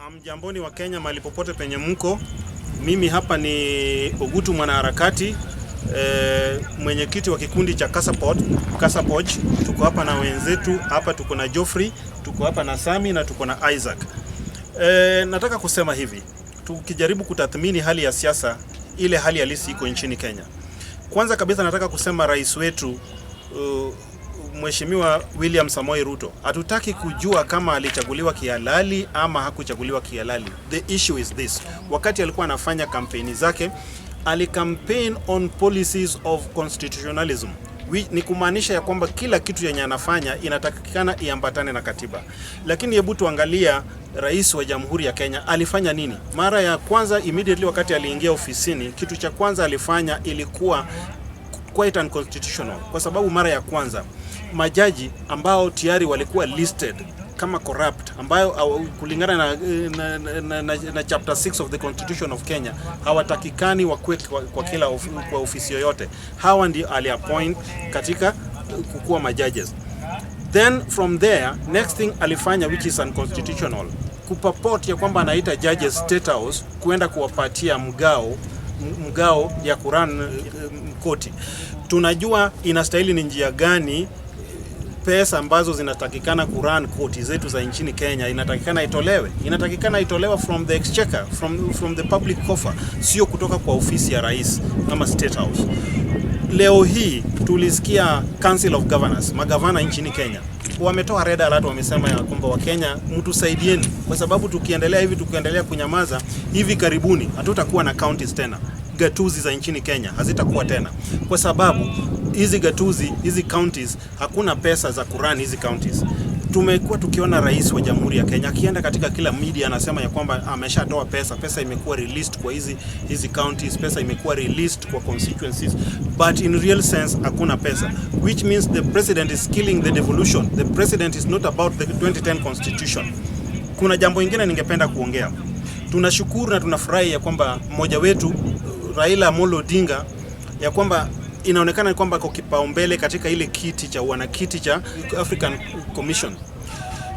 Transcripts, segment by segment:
Mjamboni wa Kenya mahali popote penye mko. Mimi hapa ni Ogutu mwanaharakati, mwenyekiti wa kikundi cha Kasapoj. Tuko hapa na wenzetu, hapa tuko na Geoffrey, tuko hapa na Sami na tuko na Isaac. Nataka kusema hivi, tukijaribu kutathmini hali ya siasa, ile hali halisi iko nchini Kenya. Kwanza kabisa nataka kusema rais wetu Mheshimiwa William Samoei Ruto, hatutaki kujua kama alichaguliwa kihalali ama hakuchaguliwa kihalali. The issue is this: wakati alikuwa anafanya kampeni zake, alicampaign on policies of constitutionalism. Ni kumaanisha ya kwamba kila kitu yenye anafanya inatakikana iambatane na katiba. Lakini hebu tuangalia rais wa Jamhuri ya Kenya alifanya nini? Mara ya kwanza, immediately wakati aliingia ofisini, kitu cha kwanza alifanya ilikuwa quite unconstitutional, kwa sababu mara ya kwanza majaji ambao tayari walikuwa listed kama corrupt, ambayo kulingana na chapter 6 of the Constitution of Kenya hawatakikani wakwe kwa kila kwa ofisi yoyote, hawa ndio aliappoint katika kukuwa majudges. Then from there, next thing alifanya, which is unconstitutional, kupaport ya kwamba anaita judges State House kuenda kuwapatia mgao ya Quran koti. Tunajua inastahili ni njia gani pesa ambazo zinatakikana Quran koti zetu za nchini Kenya inatakikana itolewe from the exchequer, from the public coffer, sio kutoka kwa ofisi ya rais kama State House. Leo hii tulisikia Council of Governors, magavana nchini Kenya wametoa red alert, wamesema ya kwamba wa Kenya mtusaidieni, kwa sababu tukiendelea kunyamaza, hivi karibuni hatutakuwa na counties tena. Gatuzi za nchini Kenya hazitakuwa tena, kwa sababu hizi counties hakuna pesa za kurani hizi counties. Tumekuwa tukiona rais wa Jamhuri ya Kenya akienda katika kila media anasema ya kwamba ameshatoa pesa imekuwa released kwa hizi counties, pesa imekuwa released kwa constituencies, but in real sense hakuna pesa, which means the president is killing the devolution. The president is not about the 2010 constitution. Kuna jambo lingine ningependa kuongea. Tunashukuru na tunafurahi ya kwamba mmoja wetu Raila Amolo Odinga ya kwamba inaonekana kwamba kwa kipaumbele katika ile kiti cha African Commission.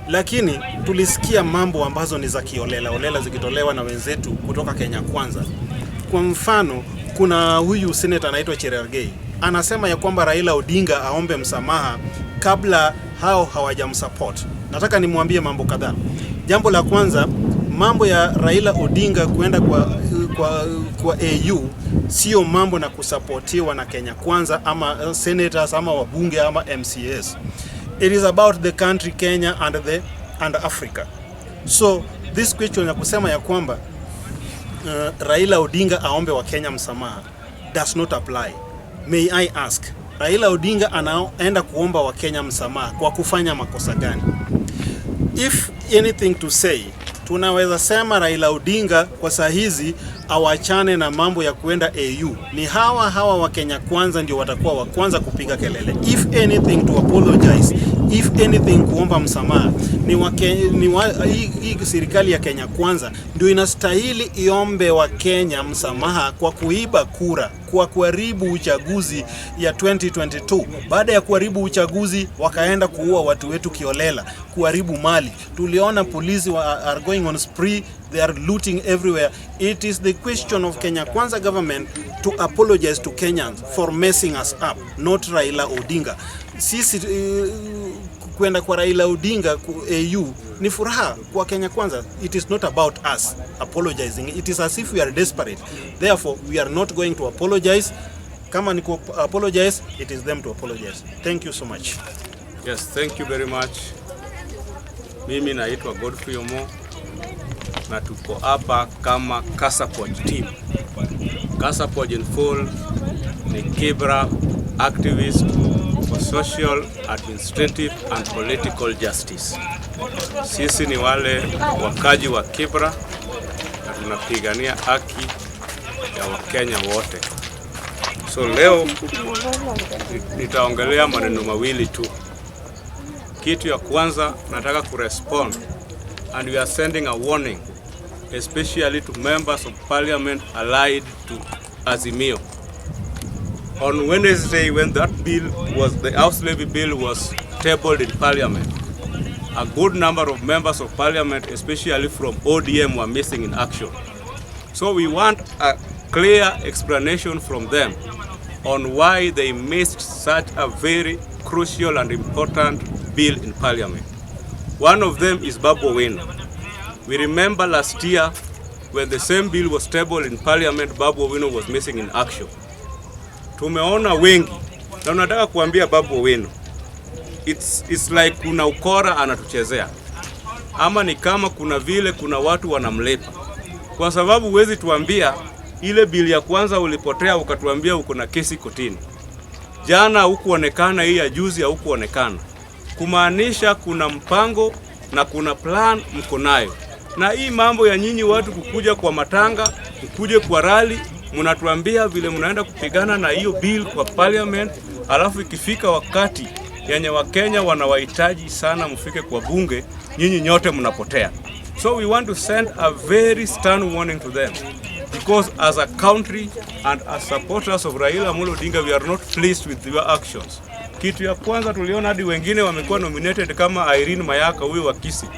Lakini tulisikia mambo ambazo ni za kiolela zikitolewa na wenzetu kutoka Kenya Kwanza. Kwa mfano, kuna huyu senator anaitwa Cherargei anasema ya kwamba Raila Odinga aombe msamaha kabla hao hawajamsupport. Nataka nimwambie mambo kadhaa. Jambo la kwanza, mambo ya Raila Odinga kuenda kwa AU sio mambo na kusapotiwa na Kenya Kwanza ama senators ama wabunge ama MCAs. It is about the country Kenya and Africa. So this question ya kusema ya kwamba Raila Odinga aombe wa Kenya msamaha does not apply. May I ask, Raila Odinga anaenda kuomba wa Kenya msamaha kwa kufanya makosa gani? If anything to say, tunaweza sema Raila Odinga kwa saa hizi awachane na mambo ya kuenda AU. Ni hawa wa Kenya Kwanza ndio watakuwa wa kwanza kupiga kelele. If anything to apologize, if anything kuomba msamaha, hii serikali ya Kenya Kwanza ndio inastahili iombe wa Kenya msamaha kwa kuiba kura, kwa kuharibu uchaguzi ya 2022. Baada ya kuharibu uchaguzi wakaenda kuua watu wetu kiolela, kuharibu mali. Tuliona polisi are going on spree, they are looting everywhere. It is the question of Kenya Kwanza government to apologize to Kenyans for messing us up, not Raila Odinga. Sisi kwenda kwa Raila Odinga AU ni furaha kwa Kenya Kwanza. It is not about us apologizing. It is as if we are desperate. Therefore, we are not going to apologize. Kama ni ku apologize, it is them to apologize. Thank you so much. Yes, thank you very much. Mimi naitwa Godfrey Omo na tuko hapa kama Kasapoj team. Kasapoj in full ni Kibra activist for social, administrative and political justice. Sisi ni wale wakaji wa Kibra na tunapigania haki ya Wakenya wote. So leo nitaongelea maneno mawili tu. Kitu ya kwanza nataka kurespond, and we are sending a warning especially to members of parliament allied to Azimio. On Wednesday, when the House Levy Bill was tabled in Parliament, a good number of members of parliament, especially from ODM, were missing in action. So we want a clear explanation from them on why they missed such a very crucial and important bill in parliament. One of them is Babu Owino. We remember last year when the same bill was tabled in parliament, Babu Owino was missing in action. Tumeona wengi na unataka kuambia Babu Owino, it's like kuna ukora anatuchezea, ama ni kama kuna vile kuna watu wanamlepa, kwa sababu huwezi tuambia ile bili ya kwanza ulipotea ukatuambia uko na kesi kotini. Jana hukuonekana, hii ya juzi hukuonekana. Kumaanisha kuna mpango na kuna plan mko nayo. Na hii mambo ya nyinyi watu kukuja kwa matanga, kukuje kwa rally, mnatuambia vile mnaenda kupigana na hiyo bill kwa parliament, alafu ikifika wakati yenye Wakenya wanawahitaji sana mfike kwa bunge, nyinyi nyote mnapotea. So we want to send a very stern warning to them, because as a country and as supporters of Raila Amolo Odinga, we are not pleased with your actions. Kitu ya kwanza tuliona hadi wengine wamekuwa nominated kama Irene Mayaka, huyo wa Kisii.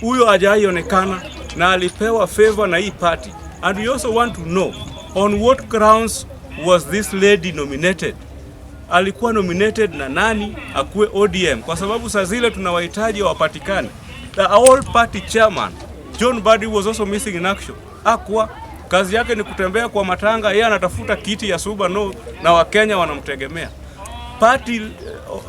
Huyo hajaionekana na alipewa favor na hii party. And we also want to know on what grounds was this lady nominated. Alikuwa nominated na nani akuwe ODM? Kwa sababu saa zile tunawahitaji wapatikane. The all party chairman John Badi was also missing in action. Akwa kazi yake ni kutembea kwa matanga, yeye anatafuta kiti ya Suba no, na Wakenya wanamtegemea. Party,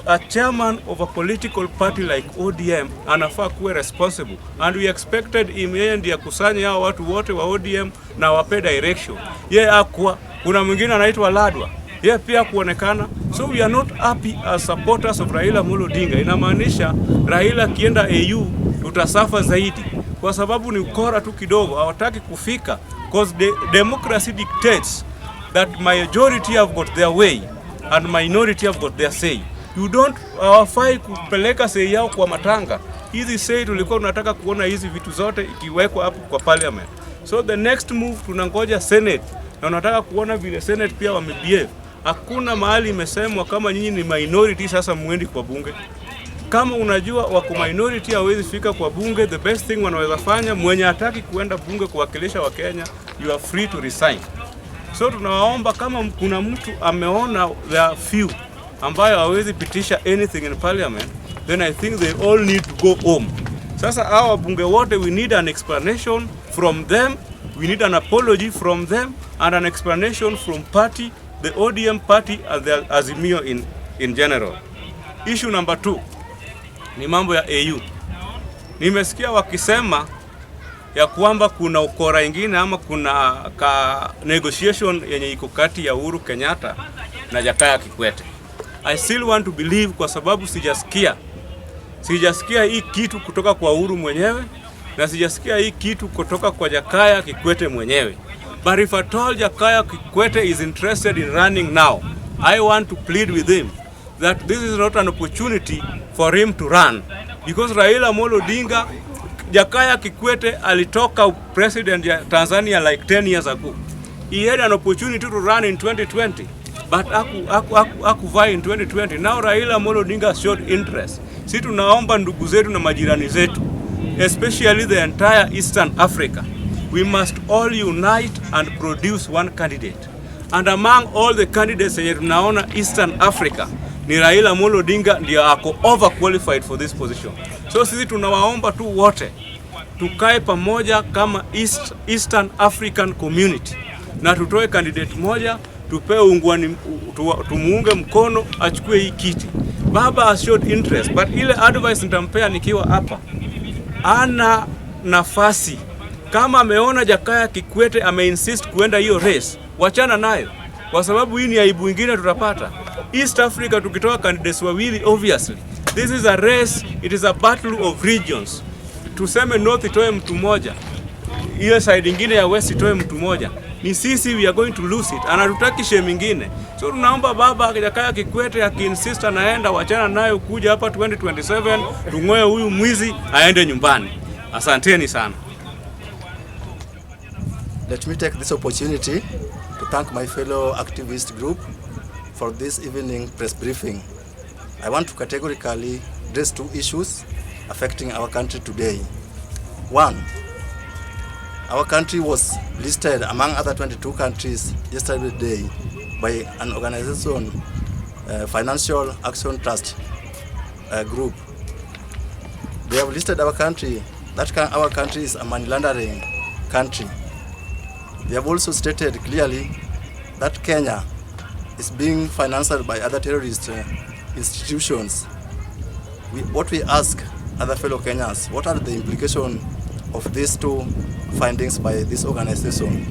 a chairman of a political party like ODM anafaa kuwe responsible, and we expected him, yeye ndiye kusanya hao watu wote wa ODM na wape direction. Yeye akwa, kuna mwingine anaitwa Ladwa, yeye pia kuonekana. So we are not happy as supporters of Raila Amolo Odinga. Inamaanisha Raila kienda AU tutasafa zaidi, kwa sababu ni ukora tu kidogo, hawataki kufika, because the democracy dictates that majority have got their way and minority have got their say. You don't hawafai kupeleka say yao kwa matanga. Hizi say tulikuwa tunataka kuona hizi vitu zote ikiwekwa hapo kwa parliament. So the next move tunangoja Senate, na tunataka kuona vile Senate pia wamebehave. Hakuna mahali imesemwa kama nyinyi ni minority sasa muendi kwa bunge. Kama unajua wako minority hawezi fika kwa bunge, the best thing wanaweza fanya, mwenye hataki kuenda bunge kuwakilisha wa Kenya, you are free to resign. So tunawaomba kama kuna mtu ameona there are few ambayo hawezi pitisha anything in parliament, then I think they all need to go home. Sasa hawa bunge wote, we need an explanation from them, we need an apology from them, and an explanation from party, the ODM party and the Azimio in general. Issue number 2 ni mambo ya AU. Nimesikia wakisema ya kwamba kuna ukora ingine ama kuna negotiation yenye iko kati ya Uhuru Kenyatta na Jakaya Kikwete. I still want to believe, kwa sababu sijasikia hii kitu kutoka kwa Uhuru mwenyewe na sijasikia hii kitu kutoka kwa Jakaya Kikwete mwenyewe. But if at all Jakaya Kikwete is interested in running now, I want to plead with him that this is not an opportunity for him to run, because Raila Amolo Odinga, Jakaya Kikwete alitoka president ya Tanzania like 10 years ago. He had an opportunity to run in 2020, but hakuvai in 2020. Now Raila Amolo Odinga showed interest. Sisi tunaomba ndugu zetu na majirani zetu, especially the entire Eastern Africa, we must all unite and produce one candidate. And among all the candidates yenye tunaona Eastern Africa, ni Raila Amolo Odinga ndio ako overqualified for this position. So sisi tunawaomba tu wote tukae pamoja kama Eastern African community na tutoe candidate moja, tupewe ungwani, tumuunge mkono achukue hii kiti. Baba has showed interest, but ile advice nitampea nikiwa hapa, ana nafasi. Kama ameona Jakaya Kikwete ameinsist kuenda hiyo race, wachana nayo, kwa sababu hii ni aibu nyingine tutapata. East Africa tukitoa candidates wawili, obviously this is a race, it is a battle of regions. Tuseme North itoe mtu moja, hiyo side nyingine ya West itoe mtu moja, ni sisi we are going to lose it. Anatutaki shame nyingine. So tunaomba baba Jakaya Kikwete akiinsist anaenda, wachana nayo, kuja hapa 2027 tungoe huyu mwizi aende nyumbani. Asanteni sana. Let me take this opportunity to thank my fellow activist group for this evening press briefing. I want to categorically address 2 issues. affecting our country today. One, our country was listed among other 22 countries yesterday by an organization, Financial Action Trust group. They have listed our country, our country is a money laundering country. They have also stated clearly that Kenya is being financed by other terrorist institutions. What we ask other fellow Kenyans, what are the implications of these two findings by this organization?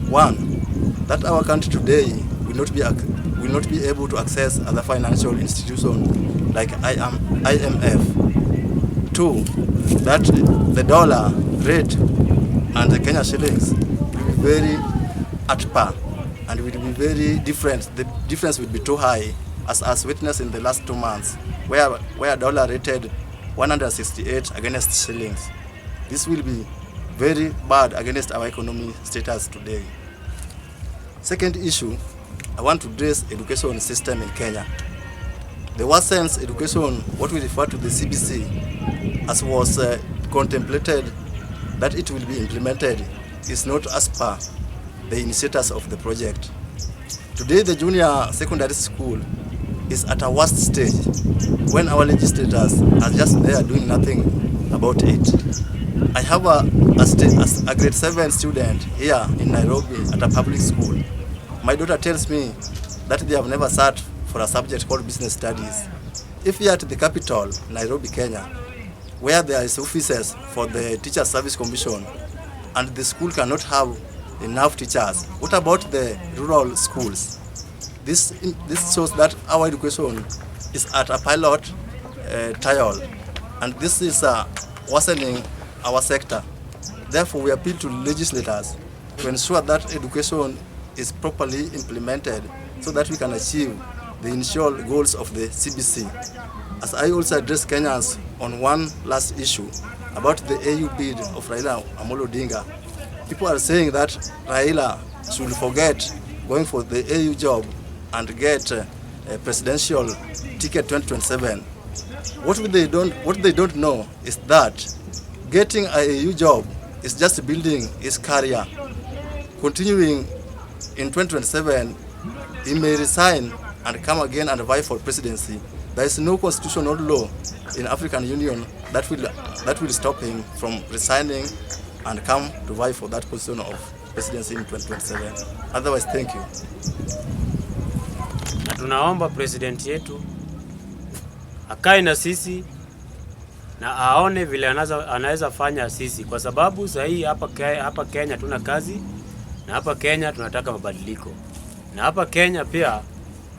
One, that our country today will not be able to access other financial institutions like IMF. Two, that the dollar rate and the Kenya shillings will be very at par and will be very different. The difference will be too high, as witnessed in the last 2 months, where dollar rated 168 against shillings. This will be very bad against our economy status today. Second issue, I want to address education system in Kenya. The worsened education, what we refer to the CBC, as was contemplated that it will be implemented, is not as per the initiators of the project. Today, the junior secondary school is at a worst stage when our legislators are just there doing nothing about it. I have a grade 7 student here in Nairobi at a public school. My daughter tells me that they have never sat for a subject called business studies. If we are at the capital, Nairobi, Kenya, where there is offices for the Teacher Service Commission, and the school cannot have enough teachers, what about the rural schools? This shows that our education is at a pilot trial, and this is worsening our sector. Therefore, we appeal to legislators to ensure that education is properly implemented so that we can achieve the initial goals of the CBC. As I also address Kenyans on one last issue about the AU bid of Raila Amolo Odinga, people are saying that Raila should forget going for the AU job and get a presidential ticket 2027. What they don't know is that getting an AU job is just building his career. Continuing in 2027, he may resign and come again and vie for presidency. There is no constitutional law in African Union that will stop him from resigning and come to vie for that position of presidency in 2027. Otherwise, thank you. Na tunaomba president yetu akae na sisi na aone vile anaweza fanya sisi, kwa sababu sahii hapa Kenya tuna kazi, na hapa Kenya tunataka mabadiliko, na hapa Kenya pia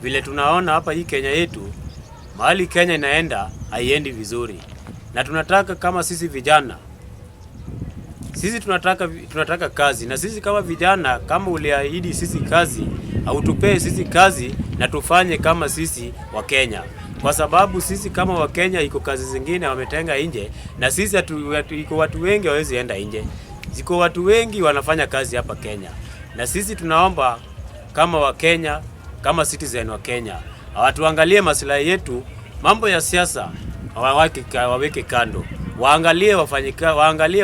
vile tunaona hapa hii Kenya yetu, mahali Kenya inaenda haiendi vizuri, na tunataka kama sisi vijana, sisi tunataka kazi, na sisi kama vijana, kama uliahidi sisi kazi, au tupee sisi kazi na tufanye kama sisi wa Kenya, kwa sababu sisi kama wa Kenya iko kazi zingine wametenga nje, na sisi iko watu wengi hawezi enda nje, ziko watu wengi wanafanya kazi hapa Kenya, na sisi tunaomba kama wa Kenya, kama citizen wa Kenya, watuangalie maslahi yetu. Mambo ya siasa waweke kando, waangalie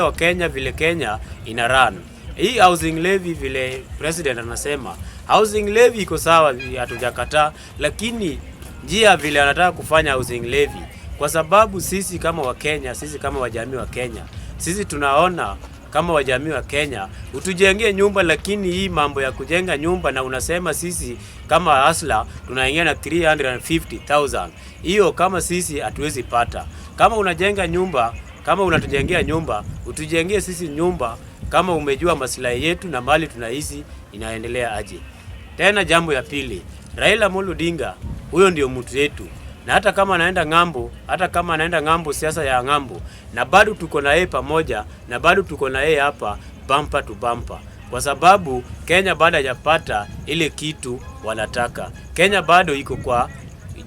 wa Kenya vile Kenya ina run. Hii housing levy vile president anasema, housing levy iko sawa, hatujakataa, lakini njia vile anataka kufanya housing levy, kwa sababu sisi kama wa Kenya, sisi kama wajamii wa Kenya, sisi tunaona kama wajamii wa Kenya utujengee nyumba, lakini hii mambo ya kujenga nyumba na unasema sisi kama asla tunaingia na 350,000, hiyo kama sisi hatuwezi pata. Kama unajenga nyumba, kama unatujengea nyumba, utujengee sisi nyumba kama umejua maslahi yetu na mali tunaishi inaendelea aje. Tena jambo ya pili, Raila Amolo Odinga, huyo ndio mtu yetu, na hata kama anaenda ngambo, siasa ya ngambo, na bado tuko na yeye pamoja, na bado tuko na yeye hapa bumper to bumper, kwa sababu Kenya bado hajapata ile kitu wanataka. Kenya bado iko kwa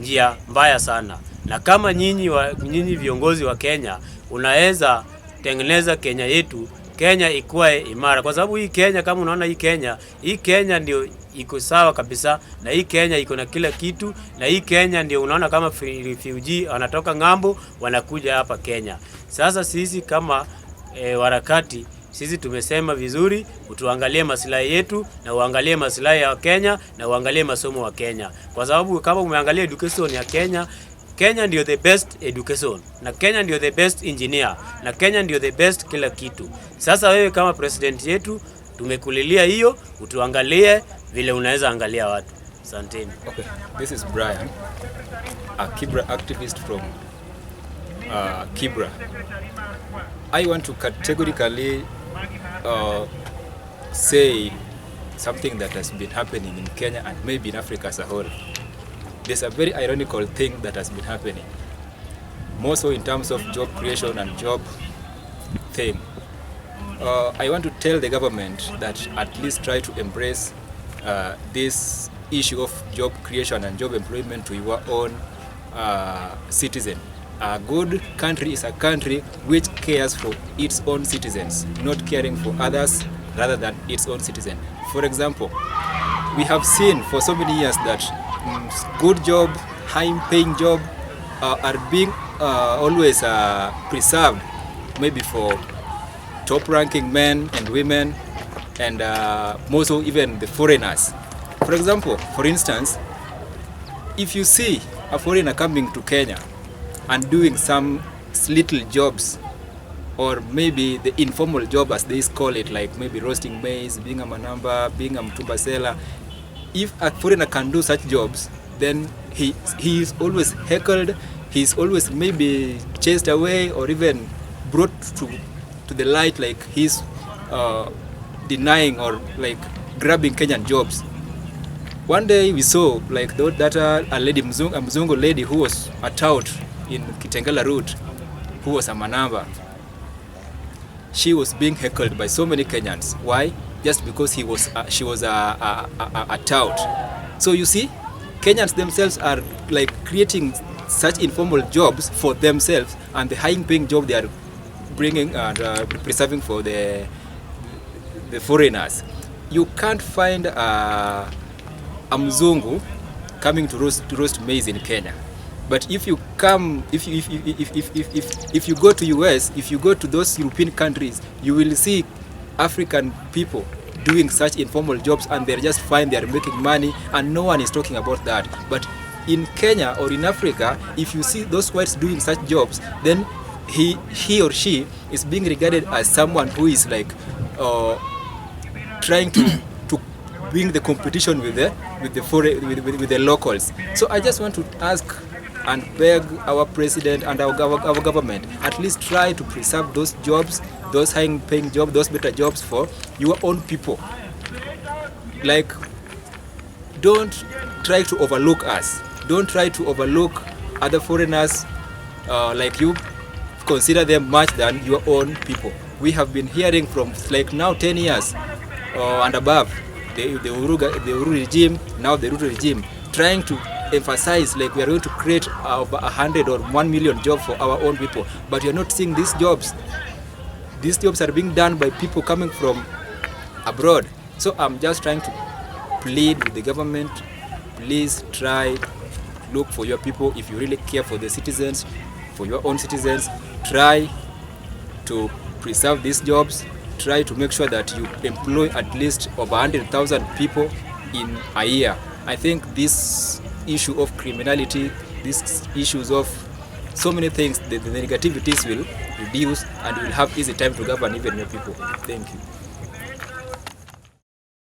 njia mbaya sana, na kama nyinyi viongozi wa Kenya unaweza tengeneza Kenya yetu Kenya ikuwe imara, kwa sababu hii Kenya, kama unaona hii Kenya ndio iko sawa kabisa, na hii Kenya iko na kila kitu, na hii Kenya ndio unaona kama refugee wanatoka ng'ambo wanakuja hapa Kenya. Sasa sisi kama warakati, sisi tumesema vizuri, utuangalie maslahi yetu na uangalie maslahi ya Kenya na uangalie masomo wa Kenya, kwa sababu kama umeangalia education ya Kenya ndio the best education, na Kenya ndio the best engineer, na Kenya ndio the best kila kitu. Sasa wewe kama president yetu tumekulilia hiyo, utuangalie vile unaweza angalia watu. Asanteni. Okay, this is Brian, a Kibra activist from Kibra. I want to categorically say something that has been happening in Kenya and maybe in Africa as a whole. There's a very ironical thing that has been happening, more so in terms of job creation and job thing. I want to tell the government that at least try to embrace this issue of job creation and job employment to your own citizen. A good country is a country which cares for its own citizens, not caring for others rather than its own citizen. For example, we have seen for so many years that good job, high-paying job are being always preserved, maybe for top-ranking men and women, and more so even the foreigners. For example, for instance, if you see a foreigner coming to Kenya and doing some little jobs, or maybe the informal job as they call it, like maybe roasting maize, being a manamba, being a mtumba seller, if a foreigner can do such jobs, then he is always heckled, he's always maybe chased away or even brought to the light, like he's denying or like grabbing Kenyan jobs. One day we saw like that a lady, a Mzungu lady who was a tout in Kitengela route, who was a manamba. She was being heckled by so many Kenyans. Why? Just because she was a tout. So you see, Kenyans themselves are like creating such informal jobs for themselves, and the high-paying job they are bringing and preserving for the foreigners. You can't find a Mzungu coming to roast maize in Kenya. But if you come, if you go to US, if you go to those European countries, you will see African people doing such informal jobs, and they're just fine, they're making money, and no one is talking about that. But in Kenya or in Africa, if you see those whites doing such jobs, then he or she is being regarded as someone who is like trying to bring the competition with the locals. So I just want to ask and beg our president and our government, at least try to preserve those jobs, those high-paying jobs, those better jobs for your own people. Like, don't try to overlook us. Don't try to overlook other foreigners like you. Consider them much than your own people. We have been hearing from like now 10 years and above, the Uhuru regime, now the Ruto regime, trying to emphasize like we are going to create over 100 or 1 million jobs for our own people, but you're not seeing these jobs. These jobs are being done by people coming from abroad. So I'm just trying to plead with the government, please try look for your people. If you really care for the citizens, for your own citizens, try to preserve these jobs, try to make sure that you employ at least over 100,000 people in a year. I think this issue of criminality, these issues of so many things, the negativities will reduce, and will have easy time to govern even your people. Thank you.